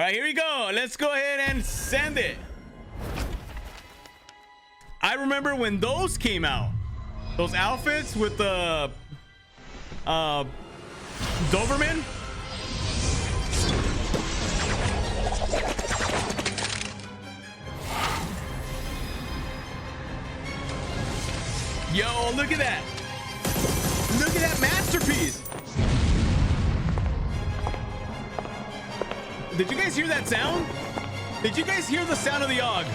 All right, here we go. Let's go ahead and send it. I remember when those came out. Those outfits with the Doberman. Yo, look at that. Look at that masterpiece. Did you guys hear that sound? Did you guys hear the sound of the AUG?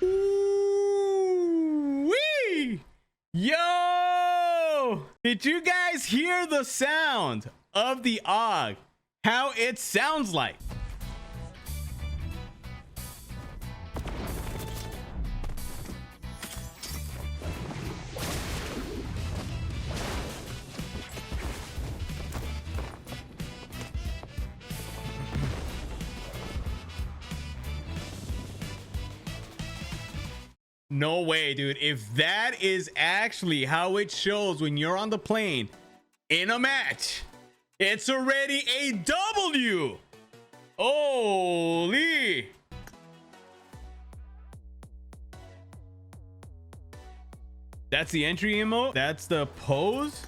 Ooh-wee! Yo! Did you guys hear the sound of the AUG? How it sounds like? No way, dude. If that is actually how it shows when you're on the plane in a match, it's already a W. Holy. That's the entry emote. That's the pose.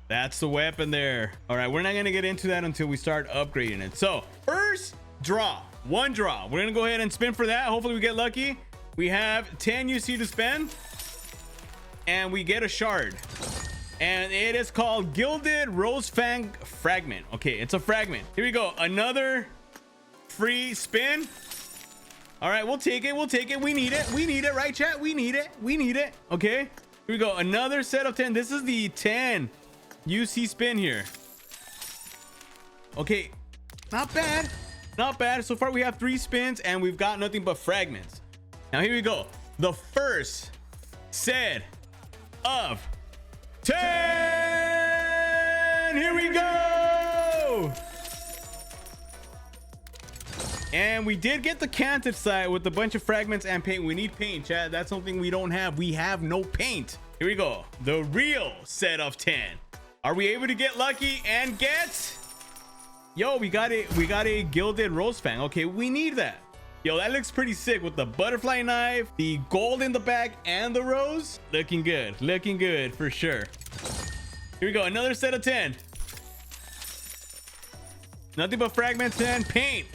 That's the weapon there. All right, we're not gonna get into that until we start upgrading it. So first draw, one draw. We're gonna go ahead and spin for that. Hopefully we get lucky. We have 10 UC to spend, and we get a shard, and it is called Gilded Rosefang Fragment. Okay, it's a fragment. Here we go. Another free spin. All right, we'll take it. We'll take it. We need it. We need it, right, chat? We need it. We need it. Okay, here we go. Another set of 10. This is the 10 UC spin here. Okay, not bad. Not bad. So far, we have 3 spins, and we've got nothing but fragments. Now here we go. The first set of 10. Here we go. And we did get the canted side with a bunch of fragments and paint. We need paint, chat. That's something we don't have. We have no paint. Here we go. The real set of 10. Are we able to get lucky and get? Yo, we got a Gilded Rosefang. Okay, we need that. Yo, that looks pretty sick with the butterfly knife, the gold in the back, and the rose. Looking good for sure. Here we go, another set of 10. Nothing but fragments and paint.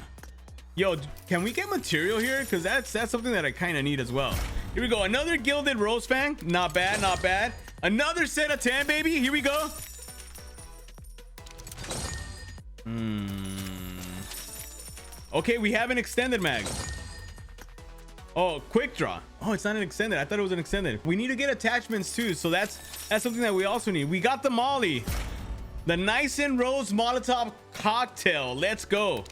Yo, can we get material here? Because that's something that I kind of need as well. Here we go, another Gilded Rosefang. Not bad, not bad. Another set of 10, baby. Here we go. Okay, we have an extended mag. Oh, quick draw. Oh, it's not an extended. I thought it was an extended. We need to get attachments too, so that's something that we also need. We got the Molly, the Nyxen Rose Molotov cocktail. Let's go.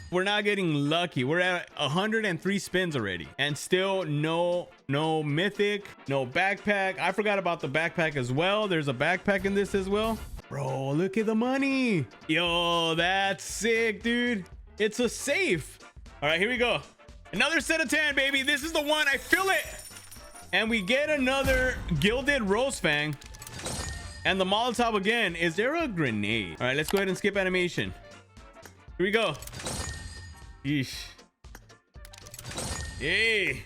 We're not getting lucky. We're at 103 spins already, and still no mythic, no backpack. I forgot about the backpack as well. There's a backpack in this as well. Bro, look at the money. Yo, that's sick, dude. It's a safe. All right, here we go. Another set of 10, baby. This is the one. I feel it. And we get another Gilded Rosefang. And the Molotov again. Is there a grenade? All right, let's go ahead and skip animation. Here we go. Yeesh. Hey.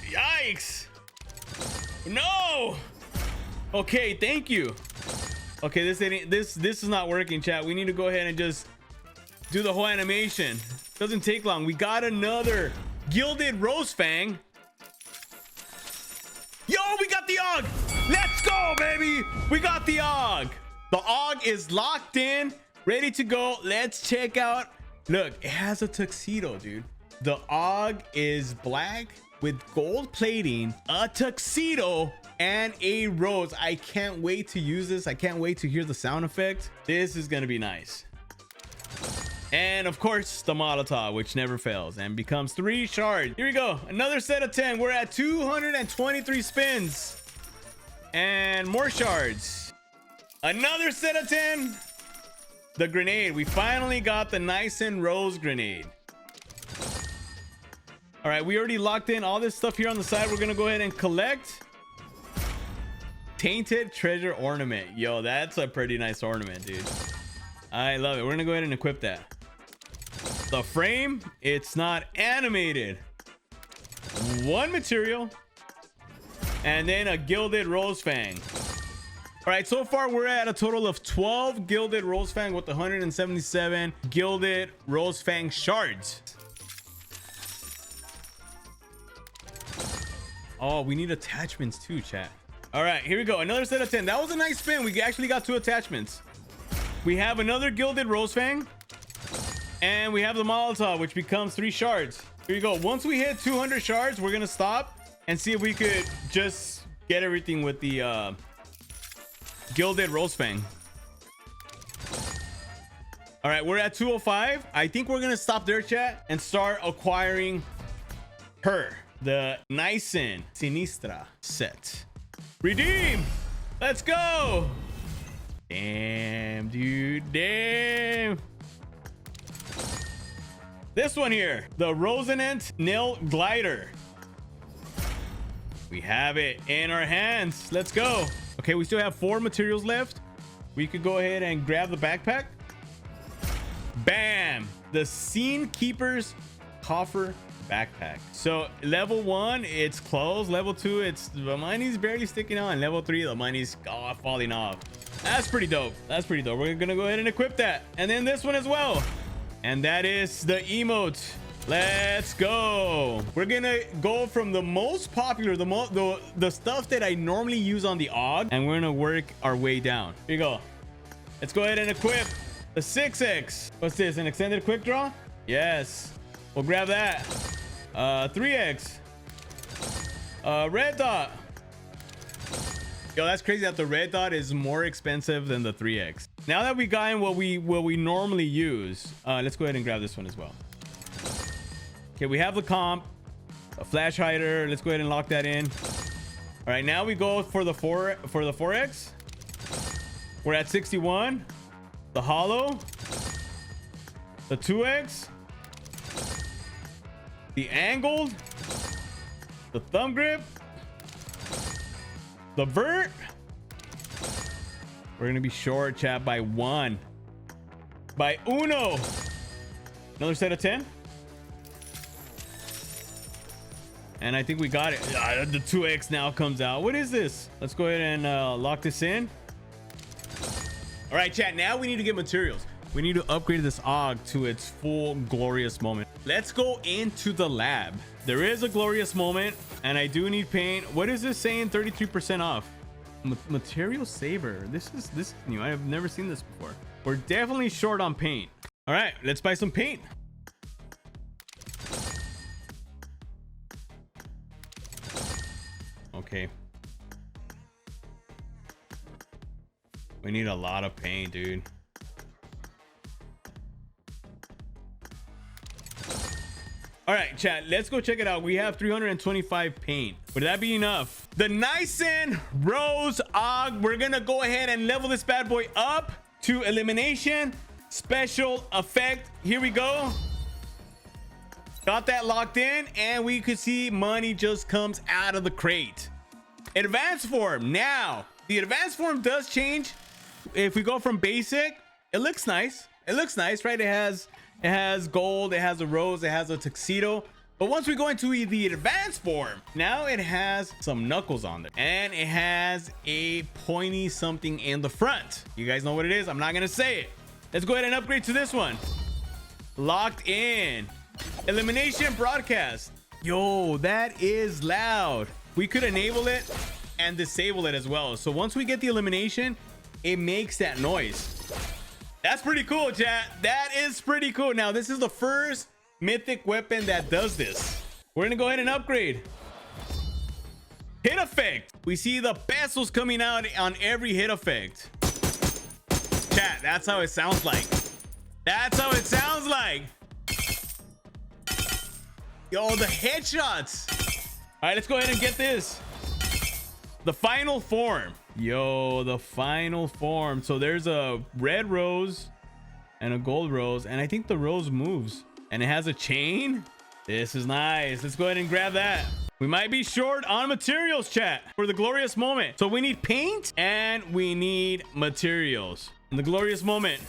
Yikes. No. Okay, thank you. Okay, this is not working, chat. We need to go ahead and just do the whole animation. Doesn't take long. We got another Gilded Rosefang. Yo, we got the AUG. Let's go, baby. We got the AUG. The AUG is locked in, ready to go. Let's check out. Look, it has a tuxedo, dude. The AUG is black with gold plating, a tuxedo, and a rose. I can't wait to use this. I can't wait to hear the sound effect. This is gonna be nice. And of course, the Molotov, which never fails and becomes 3 shards. Here we go. Another set of 10. We're at 223 spins. And more shards. Another set of 10. The grenade. We finally got the Nyxen Rose grenade. All right, we already locked in all this stuff here on the side. We're going to go ahead and collect. Tainted treasure ornament. Yo, that's a pretty nice ornament, dude. I love it. We're gonna go ahead and equip that. The frame, it's not animated. One material, and then a gilded rose fang. All right, so far we're at a total of 12 gilded rose fang with 177 gilded rose fang shards. Oh, we need attachments too, chat. All right, here we go. Another set of 10. That was a nice spin. We actually got 2 attachments. We have another gilded rose fang, and we have the Molotov, which becomes 3 shards. Here we go. Once we hit 200 shards, we're gonna stop and see if we could just get everything with the gilded rose fang. All right, we're at 205. I think we're gonna stop there, chat, and start acquiring her, the Nyxen Sinistra Set. Redeem. Let's go. Damn, dude. Damn. This one here, the Resonant Nail Glider. We have it in our hands. Let's go. Okay, we still have 4 materials left. We could go ahead and grab the backpack. Bam! The Scene Keeper's Coffer Backpack. So level 1, it's closed. Level 2, it's the money's barely sticking on. Level 3, the money's falling off. That's pretty dope. That's pretty dope. We're gonna go ahead and equip that. And then this one as well. And that is the emote. Let's go. We're gonna go from the most popular, the stuff that I normally use on the AUG, and we're gonna work our way down. Here you go. Let's go ahead and equip the 6x. What's this? An extended quick draw? Yes. We'll grab that. 3x. Red dot. Yo, that's crazy that the red dot is more expensive than the 3x. Now that we got in what we normally use, let's go ahead and grab this one as well. Okay, we have the comp, a flash hider. Let's go ahead and lock that in. All right, now we go for the 4x. We're at 61. The hollow, the 2x, the angled, the thumb grip, the vert. We're gonna be short, chat, by 1. By uno. Another set of 10. And I think we got it. The 2x now comes out. What is this? Let's go ahead and lock this in. All right, chat. Now we need to get materials. We need to upgrade this AUG to its full glorious moment. Let's go into the lab. There is a glorious moment, and I do need paint. What is this saying? 33% off. Material saver. This is new. I have never seen this before. We're definitely short on paint. All right, let's buy some paint. Okay. We need a lot of paint, dude. All right, chat, let's go check it out. We have 325 paint. Would that be enough? The Nyxen Rose AUG. We're gonna go ahead and level this bad boy up to elimination special effect. Here we go. Got that locked in, and we could see money just comes out of the crate. Advanced form. Now, the advanced form does change. If we go from basic, it looks nice. It looks nice, right? It has gold, it has a rose, it has a tuxedo. But once we go into the advanced form, now it has some knuckles on there, and it has a pointy something in the front. You guys know what it is. I'm not gonna say it. Let's go ahead and upgrade to this one. Locked in. Elimination broadcast. Yo, that is loud. We could enable it and disable it as well. So once we get the elimination, it makes that noise. That's pretty cool, chat. That is pretty cool. Now, this is the first mythic weapon that does this. We're gonna go ahead and upgrade. Hit effect. We see the pesos coming out on every hit effect. Chat, that's how it sounds like. That's how it sounds like. Yo, the headshots. All right, let's go ahead and get this. The final form. Yo, the final form. So there's a red rose and a gold rose, and I think the rose moves, and it has a chain. This is nice. Let's go ahead and grab that. We might be short on materials, chat, for the glorious moment. So we need paint and we need materials in the glorious moment.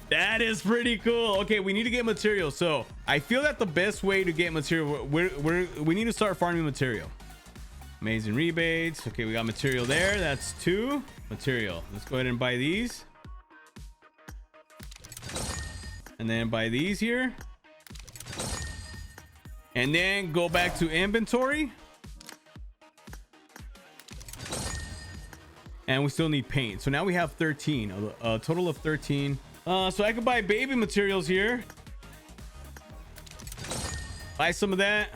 That is pretty cool. Okay, we need to get materials. So I feel that the best way to get material, we need to start farming material. Amazing rebates. Okay, we got material there. That's 2 material. Let's go ahead and buy these. And then buy these here. And then go back to inventory. And we still need paint. So now we have 13, a total of 13. So I could buy baby materials here. Buy some of that.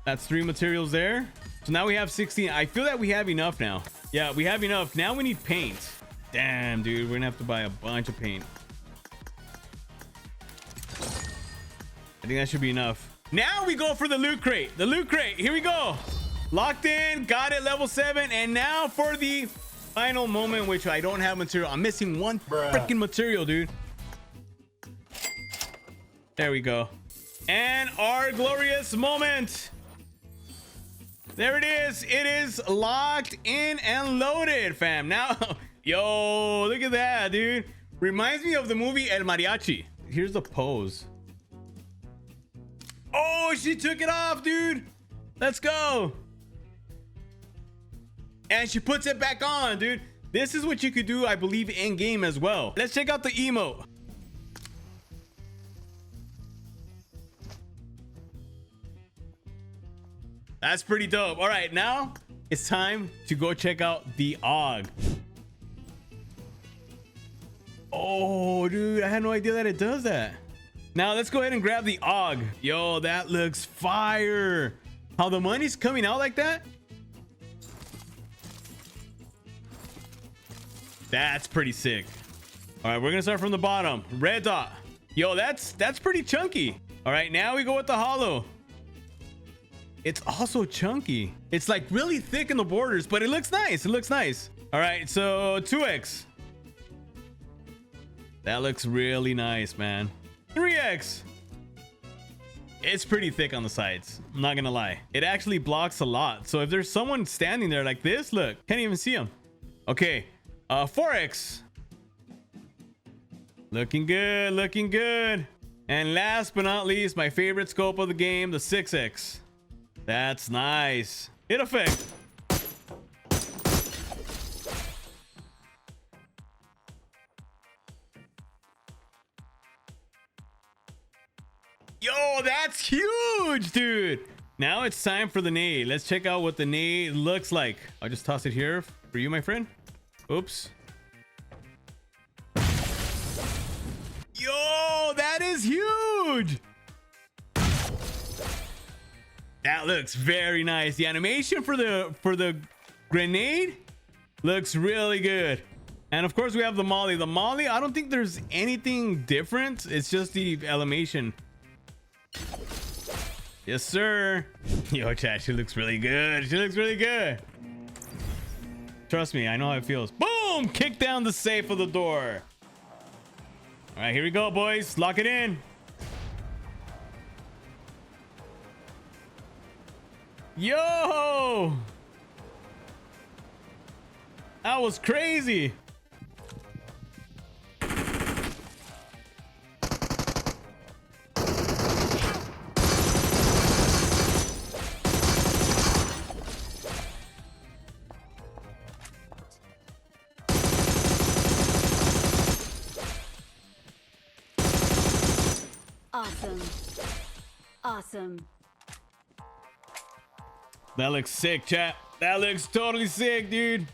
That's 3 materials there. So now we have 16. I feel that we have enough now. Yeah, we have enough. Now we need paint. Damn, dude, we're gonna have to buy a bunch of paint. I think that should be enough. Now we go for the loot crate. The loot crate. Here we go. Locked in. Got it. Level 7. And now for the final moment, which I don't have material. I'm missing one freaking material, dude. There we go. And our glorious moment. There it is. It is locked in and loaded, fam. Now, yo, look at that, dude. Reminds me of the movie El Mariachi. Here's the pose. Oh, she took it off, dude. Let's go. And she puts it back on, dude. This is what you could do, I believe, in game as well. Let's check out the emote. That's pretty dope. All right, now it's time to go check out the AUG. Oh, dude, I had no idea that it does that. Now let's go ahead and grab the AUG. Yo, that looks fire. How the money's coming out like that? That's pretty sick. All right, we're gonna start from the bottom. Red dot. Yo, that's pretty chunky. All right, now we go with the hollow. It's also chunky. It's like really thick in the borders, but it looks nice. It looks nice. All right, so 2x. That looks really nice, man. 3x. It's pretty thick on the sides. I'm not gonna lie. It actually blocks a lot. So if there's someone standing there like this, look, can't even see him. Okay, 4x. Looking good, looking good. And last but not least, my favorite scope of the game, the 6x. That's nice. Hit effect. Yo, that's huge, dude. Now it's time for the nade. Let's check out what the nade looks like. I'll just toss it here for you, my friend. Oops. Yo, that is huge. That looks very nice. The animation for the grenade looks really good. And of course we have the molly. The molly, I don't think there's anything different. It's just the animation. Yes, sir. Yo, chat, she looks really good. She looks really good. Trust me, I know how it feels. Boom! Kick down the safe of the door. All right, here we go, boys. Lock it in. Yo! That was crazy. Awesome. Awesome. That looks sick, chat. That looks totally sick, dude.